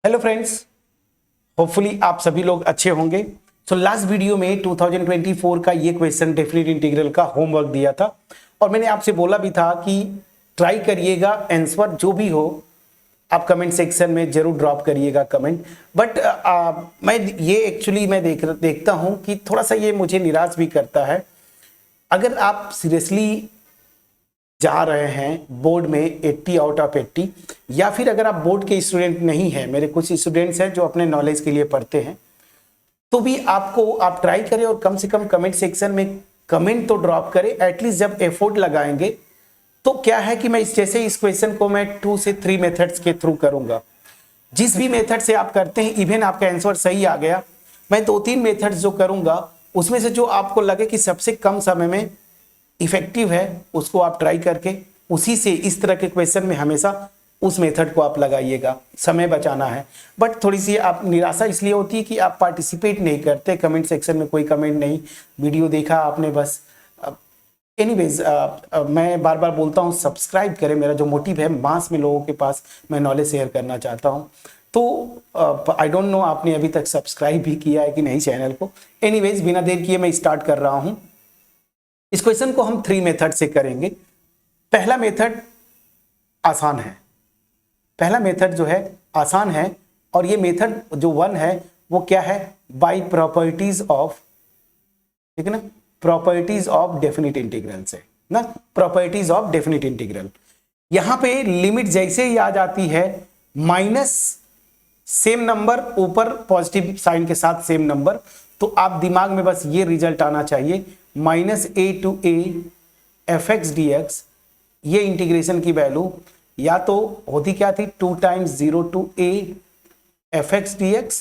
Hello friends, hopefully आप सभी लोग अच्छे होंगे। सो लास्ट वीडियो में 2024 का ये क्वेश्चन डेफिनेट इंटीग्रल का होमवर्क दिया था और मैंने आपसे बोला भी था कि ट्राई करिएगा, आंसर जो भी हो आप कमेंट सेक्शन में जरूर ड्रॉप करिएगा कमेंट। बट मैं ये एक्चुअली मैं देखता हूँ कि थोड़ा सा ये मुझे निराश भी करता है। अगर आप सीरियसली जा रहे हैं बोर्ड में 80 आउट ऑफ 80, या फिर अगर आप बोर्ड के स्टूडेंट नहीं हैं, मेरे कुछ स्टूडेंट्स हैं जो अपने नॉलेज के लिए पढ़ते हैं, तो भी आप ट्राई करें और कम से कम कमेंट सेक्शन में कमेंट तो ड्रॉप करें। एटलीस्ट जब एफर्ट लगाएंगे तो क्या है कि मैं जैसे इस क्वेश्चन को मैं 2 से 3 मेथड्स के थ्रू करूंगा। जिस भी मेथड से आप करते हैं, इवन आपका आंसर सही आ गया, मैं 2-3 मेथड्स जो करूंगा उसमें से जो आपको लगे कि सबसे कम समय में इफेक्टिव है उसको आप ट्राई करके उसी से इस तरह के क्वेश्चन में हमेशा उस मेथड को आप लगाइएगा। समय बचाना है। बट थोड़ी सी आप निराशा इसलिए होती है कि आप पार्टिसिपेट नहीं करते, कमेंट सेक्शन में कोई कमेंट नहीं, वीडियो देखा आपने बस। एनीवेज मैं बार बार बोलता हूँ सब्सक्राइब करें। मेरा जो मोटिव है मास में लोगों के पास मैं नॉलेज शेयर करना चाहता हूँ। तो आई डोंट नो आपने अभी तक सब्सक्राइब भी किया है कि नहीं चैनल को। एनीवेज बिना देर किए मैं स्टार्ट कर रहा हूँ। इस क्वेश्चन को हम 3 मेथड से करेंगे। पहला मेथड आसान है, पहला मेथड जो है आसान है, और ये मेथड जो 1 है वो क्या है, बाय प्रॉपर्टीज ऑफ, ठीक है ना, प्रॉपर्टीज ऑफ डेफिनिट इंटीग्रल से ना, प्रॉपर्टीज ऑफ डेफिनिट इंटीग्रल। यहां पे लिमिट जैसे ही आ जाती है माइनस सेम नंबर ऊपर पॉजिटिव साइन के साथ सेम नंबर, तो आप दिमाग में बस ये रिजल्ट आना चाहिए, -a to a fx dx। ये इंटीग्रेशन की वैल्यू या तो होती क्या थी, 2 times 0 to a fx dx,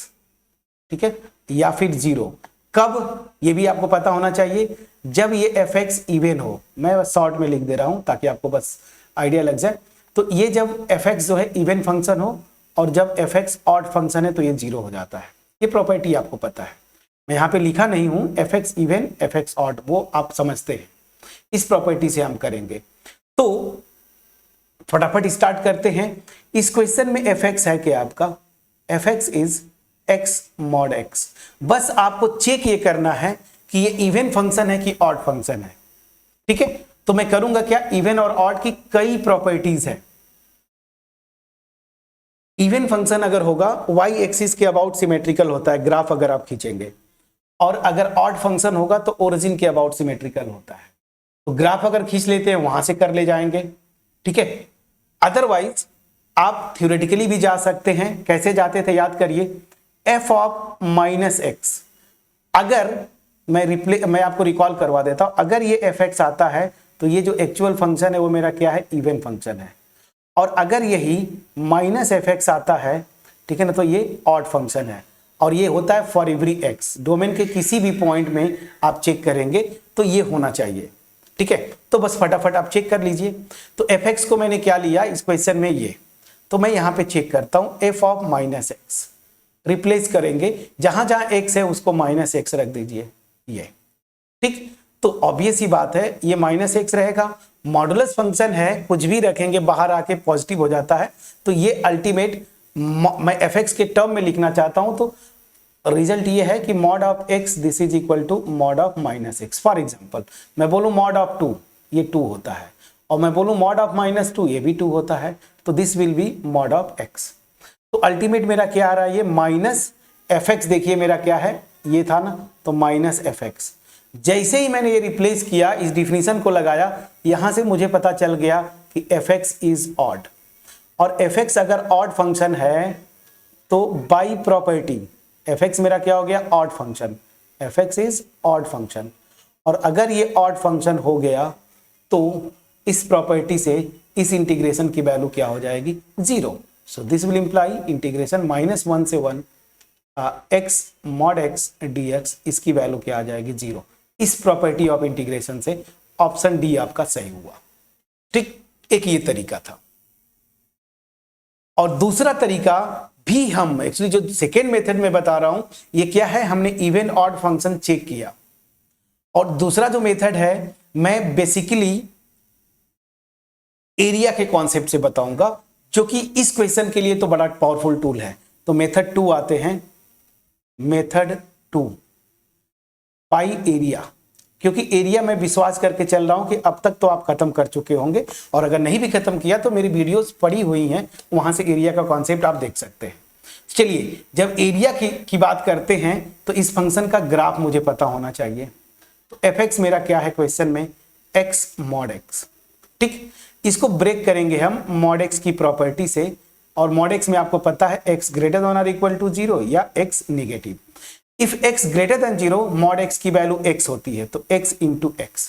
ठीक है, या फिर 0। कब, ये भी आपको पता होना चाहिए, जब ये fx इवन हो। मैं शॉर्ट में लिख दे रहा हूं ताकि आपको बस आइडिया लग जाए। तो ये जब fx जो है इवन फंक्शन हो और जब fx ऑड फंक्शन है तो ये 0 हो जाता है। ये प्रॉपर्टी आपको पता है, मैं यहाँ पे लिखा नहीं हूं fx इवन fx ऑड, वो आप समझते हैं। इस प्रॉपर्टी से हम करेंगे। तो फटाफट स्टार्ट करते हैं। इस क्वेश्चन में fx है क्या आपका, fx is x mod x। बस आपको चेक ये करना है कि ये इवन फंक्शन है कि ऑड फंक्शन है, ठीक है। तो मैं करूंगा क्या, इवन और ऑड की कई प्रॉपर्टीज है। इवन फंक्शन अगर होगा y एक्सिस के अबाउट सिमेट्रिकल होता है, ग्राफ अगर आप खींचेंगे, और अगर ऑड फंक्शन होगा तो ओरिजिन के अबाउट सिमेट्रिकल होता है। तो ग्राफ अगर खींच लेते हैं वहां से कर ले जाएंगे, ठीक है। अदरवाइज आप थ्योरेटिकली भी जा सकते हैं। कैसे जाते थे याद करिए, f ऑफ -x। अगर मैं आपको रिकॉल करवा देता हूं, अगर ये fx आता है तो ये जो एक्चुअल फंक्शन है वो मेरा क्या है, इवन फंक्शन है। और अगर यही -fx आता है, ठीक है ना, तो ये ऑड फंक्शन है। और ये होता है फॉर एवरी x, डोमेन के किसी भी पॉइंट में आप चेक करेंगे तो ये होना चाहिए, ठीक है। तो बस फटाफट आप चेक कर लीजिए। तो fx को मैंने क्या लिया इस क्वेश्चन में, ये तो मैं यहां पे चेक करता हूं, f ऑफ -x रिप्लेस करेंगे, जहां जहां x है उसको -x रख दीजिए, ये ठीक। तो ऑब्वियस ही बात है ये -x रहेगा, मॉडुलस फंक्शन है, कुछ भी रखेंगे बाहर आके पॉजिटिव हो जाता है। तो ये अल्टीमेट मैं fx के टर्म में लिखना चाहता हूं, तो रिजल्ट ये है कि mod of x this is equal to mod of -x। For example मैं बोलूं मॉड ऑफ 2, ये 2 होता है, और मैं बोलूं मॉड ऑफ -2, ये भी 2 होता है, तो this will be mod of x। तो अल्टीमेट मेरा क्या आ रहा है, ये -fx, देखिए मेरा क्या है, ये था ना, तो -fx। जैसे ही मैंने ये रिप्लेस किया, इस डिफिनीशन को लगाया, यहां से मुझे पता चल गया कि fx इज ऑड। और fx अगर ऑड फंक्शन है तो बाय प्रॉपर्टी fx मेरा क्या हो गया, odd function, fx is odd function. और अगर ये ऑड फंक्शन हो गया तो इस प्रॉपर्टी से इस इंटीग्रेशन की वैल्यू क्या हो जाएगी, 0। So this will imply integration -1 से 1 x mod x dx, इसकी वैल्यू क्या आ जाएगी, 0। इस प्रॉपर्टी ऑफ इंटीग्रेशन से ऑप्शन डी आपका सही हुआ, ठीक। एक ये तरीका था। और दूसरा तरीका भी हम एक्चुअली जो सेकेंड मेथड में बता रहा हूं, ये क्या है, हमने इवन ऑड फंक्शन चेक किया। और दूसरा जो मेथड है मैं बेसिकली एरिया के कॉन्सेप्ट से बताऊंगा, जो कि इस क्वेश्चन के लिए तो बड़ा पावरफुल टूल है। तो मेथड 2 आते हैं, मेथड 2 पाई एरिया, क्योंकि एरिया मैं विश्वास करके चल रहा हूं कि अब तक तो आप खत्म कर चुके होंगे, और अगर नहीं भी खत्म किया तो मेरी वीडियोस पड़ी हुई हैं, वहां से एरिया का कॉन्सेप्ट आप देख सकते हैं। चलिए, जब एरिया की बात करते हैं तो इस फंक्शन का ग्राफ मुझे पता होना चाहिए। तो एफ एक्स मेरा क्या है क्वेश्चन में, एक्स मॉड एक्स। ठीक, इसको ब्रेक करेंगे हम मॉड एक्स की प्रॉपर्टी से, और मॉड एक्स में आपको पता है एक्स ग्रेटर देन और इक्वल टू 0 या x negative. If x greater than 0 mod x की वैल्यू एक्स होती है, तो एक्स इंटू एक्स,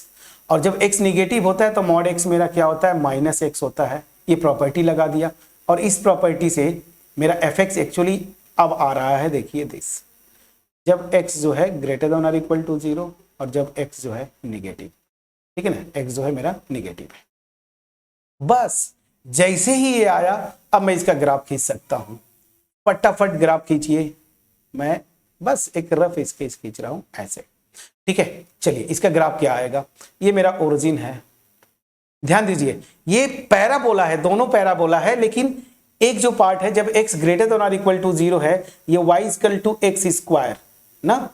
और जब एक्स निगेटिव होता है तो मॉड एक्स मेरा क्या होता है, माइनस एक्स होता है। ये प्रॉपर्टी लगा दिया, और इस प्रॉपर्टी से मेरा एफ एक्स एक्चुअली अब आ रहा है, देखिए दिस, जब एक्स जो है ग्रेटर देन और इक्वल टू 0 और जब एक्स जो है निगेटिव। ठीक है ना, एक्स जो है मेरा निगेटिव है। बस जैसे ही ये आया, अब मैं इसका ग्राफ खींच सकता हूं। फटाफट ग्राफ खींचिए, मैं बस एक रफ स्केच खींच रहा हूं ऐसे। ठीक है, चलिए इसका ग्राफ क्या आएगा, ये मेरा ओरिजिन है। ध्यान दीजिए, ये पैराबोला है, दोनों पैराबोला है, लेकिन एक जो पार्ट है जब x ग्रेटर देन और इक्वल टू 0 है, ये y equal to x square ना,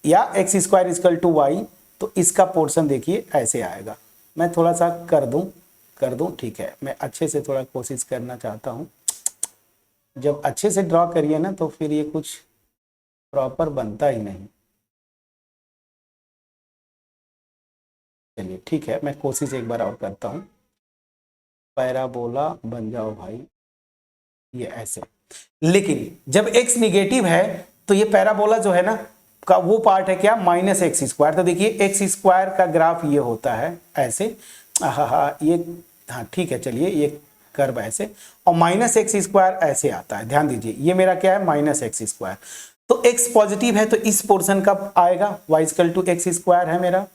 या x square equal to y, तो इसका पोर्शन देखिए ऐसे आएगा। मैं थोड़ा सा कर दूं, ठीक है, मैं अच्छे से थोड़ा कोशिश करना चाहता हूं। जब अच्छे से ड्रॉ करिए ना तो फिर ये कुछ प्रॉपर बनता ही नहीं। चलिए ठीक है, मैं कोशिश एक बार और करता हूं। पैराबोला बन जाओ भाई, ये ऐसे। लेकिन जब x निगेटिव है तो ये पैराबोला जो है ना का वो पार्ट है क्या, माइनस एक्स स्क्वायर। तो देखिए एक्स स्क्वायर का ग्राफ ये होता है ऐसे, ये हाँ ठीक है, चलिए ये कर्व ऐसे, और माइनस एक्स स्क्वायर ऐसे आता है। ध्यान दीजिए, ये मेरा क्या है, माइनस एक्स स्क्वायर। तो x पॉजिटिव है तो इस पोर्शन कब आएगा, y equal to x square है मेरा,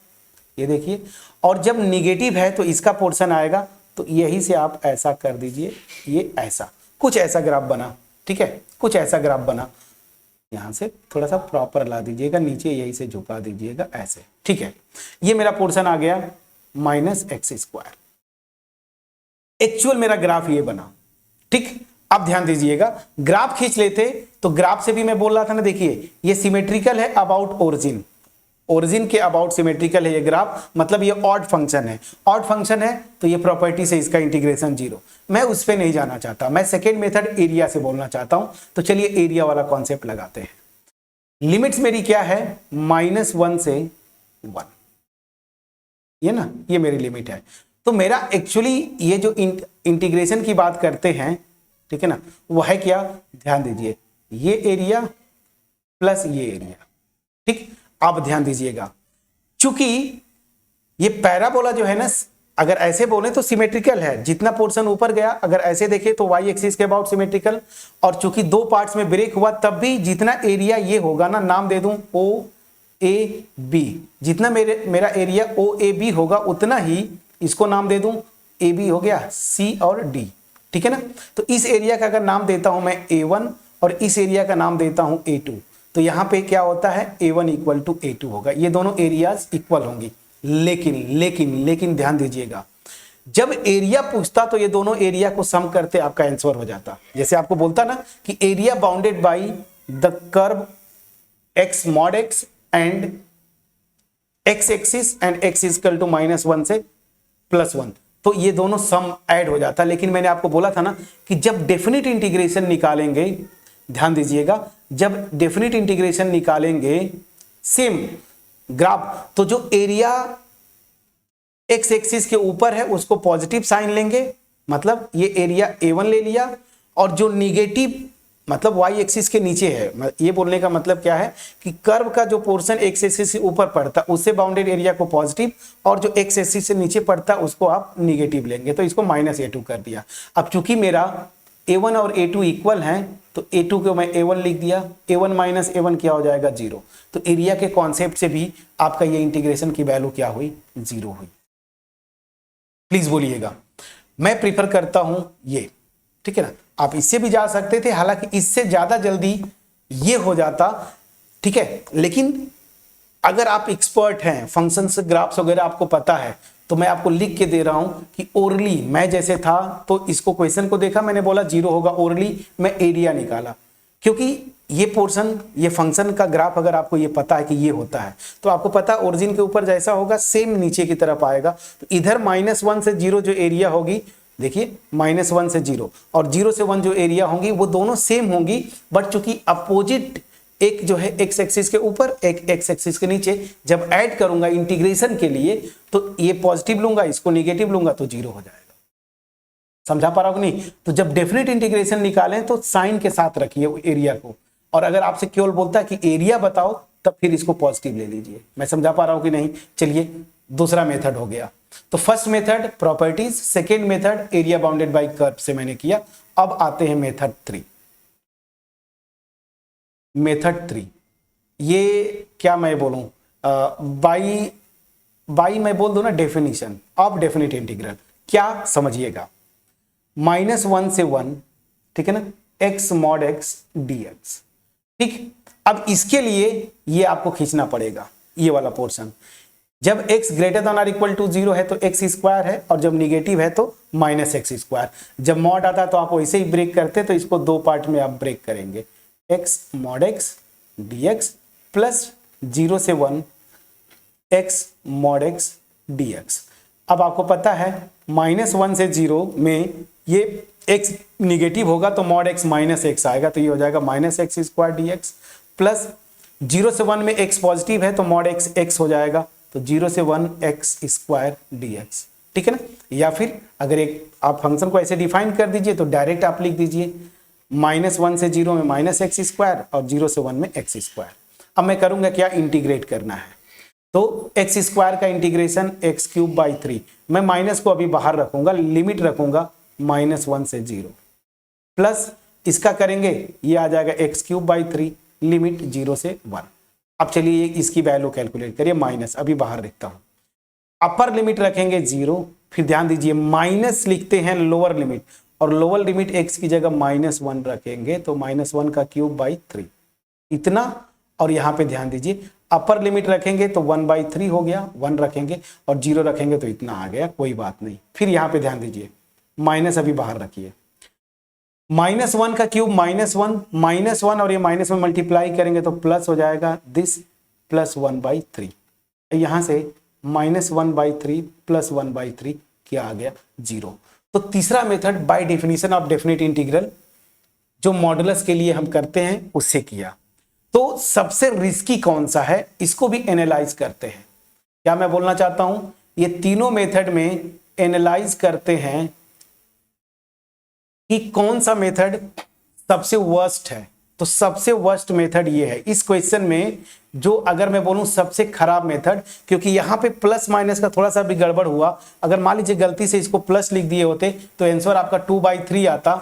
ये देखिए, और जब निगेटिव है तो इसका पोर्शन आएगा। तो यही से आप ऐसा कर दीजिए, ये ऐसा कुछ ऐसा ग्राफ बना। ठीक है, कुछ ऐसा ग्राफ बना, यहां से थोड़ा सा प्रॉपर ला दीजिएगा, नीचे यही से झुका दीजिएगा ऐसे। ठीक है, ये मेरा पोर्शन आ गया माइनस एक्स स्क्वायर। एक्चुअल मेरा ग्राफ ये बना। ठीक, अब ध्यान दीजिएगा, ग्राफ खींच लेते तो ग्राफ से भी मैं बोल रहा था ना, देखिए ये सिमेट्रिकल है अबाउट ओरिजिन, ओरिजिन के अबाउट सिमेट्रिकल है ये ग्राफ, मतलब ये ऑड फंक्शन है। ऑड फंक्शन है तो ये प्रॉपर्टी से इसका इंटीग्रेशन 0। मैं उस पर नहीं जाना चाहता, मैं सेकेंड मेथड एरिया से बोलना चाहता हूं। तो चलिए एरिया वाला कॉन्सेप्ट लगाते हैं। लिमिट्स मेरी क्या है, -1 से 1, ये ना, ये मेरी लिमिट है। तो मेरा एक्चुअली ये जो इंटीग्रेशन की बात करते हैं, ठीक है ना, वो है क्या, ध्यान दीजिए, ये एरिया प्लस ये एरिया। ठीक, अब ध्यान दीजिएगा, चूंकि ये पैराबोला जो है ना, अगर ऐसे बोले तो सिमेट्रिकल है, जितना पोर्शन ऊपर गया, अगर ऐसे देखे तो वाई एक्सिस के अबाउट सिमेट्रिकल, और चूंकि दो पार्ट्स में ब्रेक हुआ तब भी जितना एरिया ये होगा ना, नाम दे दूं ओ ए बी, जितना मेरा एरिया ओ ए बी होगा उतना ही इसको नाम दे दूं ए बी हो गया सी और डी। ठीक है ना, तो इस एरिया का अगर नाम देता हूं मैं A1 और इस एरिया का नाम देता हूं A2, तो यहां पे क्या होता है, A1 इक्वल टू A2 होगा, ये दोनों एरियाज इक्वल होंगी। लेकिन ध्यान दीजिएगा, जब एरिया पूछता तो ये दोनों एरिया को सम करते आपका आंसर हो जाता। जैसे आपको बोलता ना कि area bounded by the curve x mod x and x axis and x equal to -1 से +1, तो ये दोनों सम ऐड हो जाता। लेकिन मैंने आपको बोला था ना कि जब डेफिनिट इंटीग्रेशन निकालेंगे, ध्यान दीजिएगा, जब डेफिनिट इंटीग्रेशन निकालेंगे सेम ग्राफ, तो जो एरिया x एक्सिस के ऊपर है उसको पॉजिटिव साइन लेंगे, मतलब ये एरिया A1 ले लिया, और जो निगेटिव मतलब y एक्सिस के नीचे है, ये बोलने का मतलब क्या है कि कर्व का जो पोर्शन x एक्सिस से ऊपर पड़ता उससे बाउंडेड एरिया को पॉजिटिव, और जो x एक्सिस से नीचे पड़ता उसको आप निगेटिव लेंगे, तो इसको -A2 कर दिया। अब चूंकि मेरा A1 और A2 इक्वल हैं तो A2 को मैं A1 लिख दिया, A1 माइनस A1 क्या हो जाएगा, 0। तो एरिया के कॉन्सेप्ट से भी आपका ये इंटीग्रेशन की वैल्यू क्या हुई, 0 हुई। प्लीज बोलिएगा, मैं प्रीफर करता हूं ये, ठीक है ना, आप इससे भी जा सकते थे, हालांकि इससे ज्यादा जल्दी ये हो जाता, ठीक है। लेकिन अगर आप एक्सपर्ट हैं, फंक्शंस ग्राफ्स वगैरह आपको पता है, तो मैं आपको लिख के दे रहा हूं कि ओरली मैं जैसे था तो इसको क्वेश्चन को देखा, मैंने बोला 0 होगा, ओरली मैं एरिया निकाला, क्योंकि ये पोर्शन, ये फंक्शन का ग्राफ अगर आपको ये पता है कि ये होता है, तो आपको पता है ओरिजिन के ऊपर जैसा होगा सेम नीचे की तरफ आएगा। तो इधर -1 से 0 जो एरिया होगी, देखिए -1 से 0 और 0 से 1 जो एरिया होंगी वो दोनों सेम होंगी, बट चूंकि अपोजिट एक जो है एक्स एक्सिस के ऊपर, एक एक्स एक्सिस के नीचे, जब ऐड करूंगा इंटीग्रेशन के लिए तो ये पॉजिटिव लूंगा, इसको नेगेटिव लूंगा तो 0 हो जाएगा। समझा पा रहा हो कि नहीं? तो जब डेफिनेट इंटीग्रेशन निकालें तो साइन के साथ रखिए एरिया को, और अगर आपसे केवल बोलता है कि एरिया बताओ तब फिर इसको पॉजिटिव ले लीजिए। मैं समझा पा रहा हूं कि नहीं? चलिए दूसरा मेथड हो गया। तो first method properties, second method area bounded by curve से मैंने किया। अब आते हैं मेथड 3। मेथड 3 ये क्या मैं बोलूं, बाई मैं बोल दूं ना डेफिनेशन ऑफ डेफिनेट इंटीग्रल। क्या समझिएगा, -1 से 1, ठीक है ना, x mod x dx, ठीक। अब इसके लिए ये आपको खींचना पड़ेगा ये वाला पोर्शन। जब x ग्रेटर देन और इक्वल टू 0 है तो x स्क्वायर है, और जब निगेटिव है तो -x स्क्वायर। जब मॉड आता है तो आप वैसे ही ब्रेक करते, तो इसको दो पार्ट में आप ब्रेक करेंगे, x mod x dx plus 0 से 1 x mod x dx। अब आपको पता है -1 से 0 में ये x निगेटिव होगा तो mod x -x आएगा, तो ये हो जाएगा -x स्क्वायर dx, प्लस 0 से 1 में x पॉजिटिव है तो mod x x हो जाएगा, तो 0 से 1 x स्क्वायर dx, ठीक है ना। या फिर अगर एक आप फंक्शन को ऐसे डिफाइन कर दीजिए तो डायरेक्ट आप लिख दीजिए -1 से 0 में -x स्क्वायर और 0 से 1 में x स्क्वायर। अब मैं करूंगा क्या, इंटीग्रेट करना है, तो x स्क्वायर का इंटीग्रेशन x³/3, मैं माइनस को अभी बाहर रखूंगा, लिमिट रखूंगा -1 से 0, प्लस इसका करेंगे ये आ जाएगा x³/3 लिमिट 0 से 1। अब चलिए इसकी वैल्यू कैलकुलेट करिए, माइनस अभी बाहर लिखता हूं, अपर लिमिट रखेंगे 0, फिर ध्यान दीजिए माइनस लिखते हैं लोअर लिमिट, और लोअर लिमिट x की जगह -1 रखेंगे तो -1 का क्यूब/3 इतना, और यहां पे ध्यान दीजिए अपर लिमिट रखेंगे तो 1/3 हो गया, 1 रखेंगे और 0 रखेंगे तो इतना आ गया, कोई बात नहीं। फिर यहां पे ध्यान दीजिए माइनस अभी बाहर रखिए, -1 का क्यूब -1 और ये माइनस में मल्टीप्लाई करेंगे तो प्लस हो जाएगा दिस प्लस 1/3, यहां से -1/3 प्लस 1/3 क्या आ गया 0। तो तीसरा method by definition of definite integral जो मॉडुलस के लिए हम करते हैं उससे किया। तो सबसे रिस्की कौन सा है, इसको भी एनालाइज करते हैं। क्या मैं बोलना चाहता हूं, ये तीनों मेथड में एनालाइज करते हैं कि कौन सा मेथड सबसे वर्स्ट है। तो सबसे वर्स्ट मेथड ये है इस क्वेश्चन में, जो अगर मैं बोलूं सबसे खराब मेथड, क्योंकि यहां पे प्लस माइनस का थोड़ा सा भी गड़बड़ हुआ, अगर मान लीजिए गलती से इसको प्लस लिख दिए होते तो आंसर आपका 2/3 आता,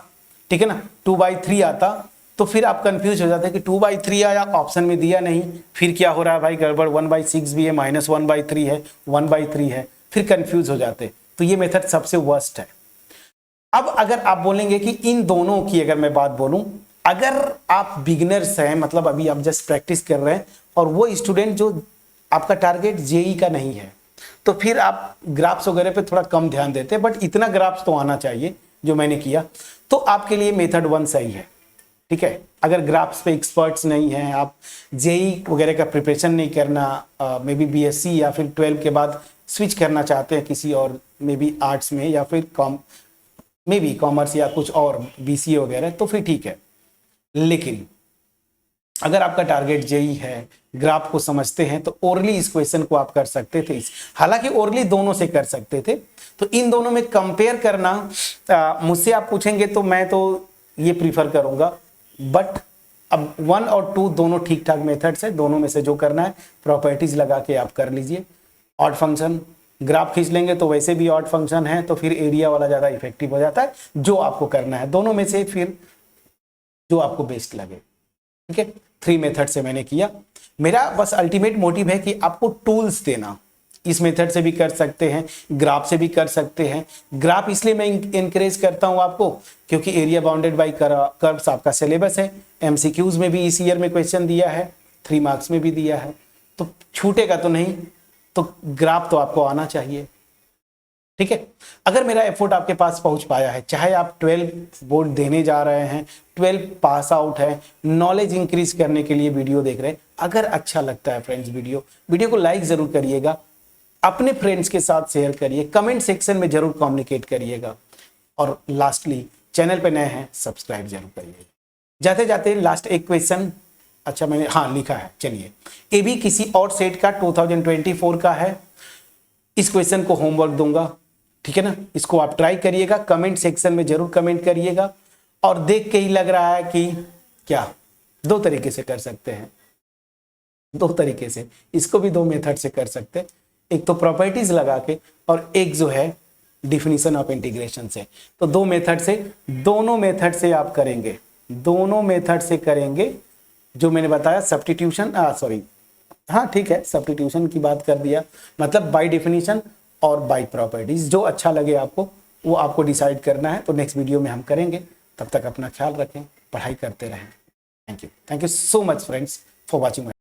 ठीक है ना, 2/3 आता, तो फिर आप कंफ्यूज हो जाते कि 2/3 आया, ऑप्शन में दिया नहीं, फिर क्या हो रहा है भाई गड़बड़, 1/6 भी है, -1/3 है, 1/3 है, फिर कंफ्यूज हो जाते। तो ये मेथड सबसे वर्स्ट है। अब अगर आप बोलेंगे कि इन दोनों की अगर मैं बात बोलूं, अगर आप बिगिनर्स हैं, मतलब अभी आप जस्ट प्रैक्टिस कर रहे हैं, और वो स्टूडेंट जो आपका टारगेट जेई का नहीं है, तो फिर आप ग्राफ्स वगैरह पे थोड़ा कम ध्यान देते हैं, बट इतना ग्राफ्स तो आना चाहिए जो मैंने किया, तो आपके लिए मेथड 1 सही है, ठीक है। अगर ग्राफ्स पे एक्सपर्ट्स नहीं हैं, आप जेई वगैरह का प्रिपरेशन नहीं करना, मे बी बीएससी या फिर 12 के बाद स्विच करना चाहते हैं किसी और मे बी आर्ट्स में, या फिर मे बी कॉमर्स या कुछ और बीसीए वगैरह, तो फिर ठीक है। लेकिन अगर आपका टारगेट जेई है, ग्राफ को समझते हैं, तो ओरली इस क्वेश्चन को आप कर सकते थे। हालांकि ओरली दोनों से कर सकते थे, तो इन दोनों में कंपेयर करना मुझसे आप पूछेंगे तो मैं तो ये प्रीफर करूंगा, बट अब 1 और 2 दोनों ठीक ठाक मेथड्स है, दोनों में से जो करना है प्रॉपर्टीज लगा के आप कर लीजिए। ऑड फंक्शन ग्राफ खींच लेंगे तो वैसे भी ऑड फंक्शन है, तो फिर एरिया वाला ज्यादा इफेक्टिव हो जाता है, जो आपको करना है दोनों में से फिर जो आपको बेस्ट लगे, ठीक है। 3 मेथड से मैंने किया, मेरा बस अल्टीमेट मोटिव है कि आपको टूल्स देना। इस मेथड से भी कर सकते हैं, ग्राफ से भी कर सकते हैं। ग्राफ इसलिए मैं इंकरेज करता हूं आपको क्योंकि एरिया बाउंडेड बाय कर्व्स आपका सिलेबस है, एमसीक्यूज में भी इस ईयर में क्वेश्चन दिया है, 3 मार्क्स में भी दिया है, तो छूटेगा तो नहीं, तो ग्राफ तो आपको आना चाहिए। ठीक है। अगर मेरा एफर्ट आपके पास पहुंच पाया है, चाहे आप 12 बोर्ड देने जा रहे हैं, 12 पास आउट है, नॉलेज इंक्रीज करने के लिए वीडियो देख रहे हैं, अगर अच्छा लगता है फ्रेंड्स वीडियो को लाइक जरूर करिएगा, अपने फ्रेंड्स के साथ शेयर करिए, कमेंट सेक्शन में जरूर कम्युनिकेट करिएगा, और लास्टली चैनल पे नए हैं सब्सक्राइब जरूर करिएगा। जाते जाते लास्ट एक क्वेश्चन, अच्छा मैंने हाँ लिखा है, चलिए ये भी किसी और सेट का 2024 का है। इस क्वेश्चन को होमवर्क दूंगा, ठीक है ना, इसको आप ट्राई करिएगा, कमेंट सेक्शन में जरूर कमेंट करिएगा। और देख के ही लग रहा है कि क्या, दो तरीके से कर सकते हैं, दो तरीके से, इसको भी दो मेथड से कर सकते हैं, एक तो प्रॉपर्टीज लगा के और एक जो है डिफिनीशन ऑफ इंटीग्रेशन से। तो दो मेथड से, दोनों मेथड से आप करेंगे, दोनों मेथड से करेंगे जो मैंने बताया, सब्स्टिट्यूशन सॉरी हाँ ठीक है, सब्स्टिट्यूशन की बात कर दिया, मतलब बाय डेफिनेशन और बाय प्रॉपर्टीज, जो अच्छा लगे आपको वो आपको डिसाइड करना है। तो नेक्स्ट वीडियो में हम करेंगे, तब तक अपना ख्याल रखें, पढ़ाई करते रहें। Thank you so much friends for watching.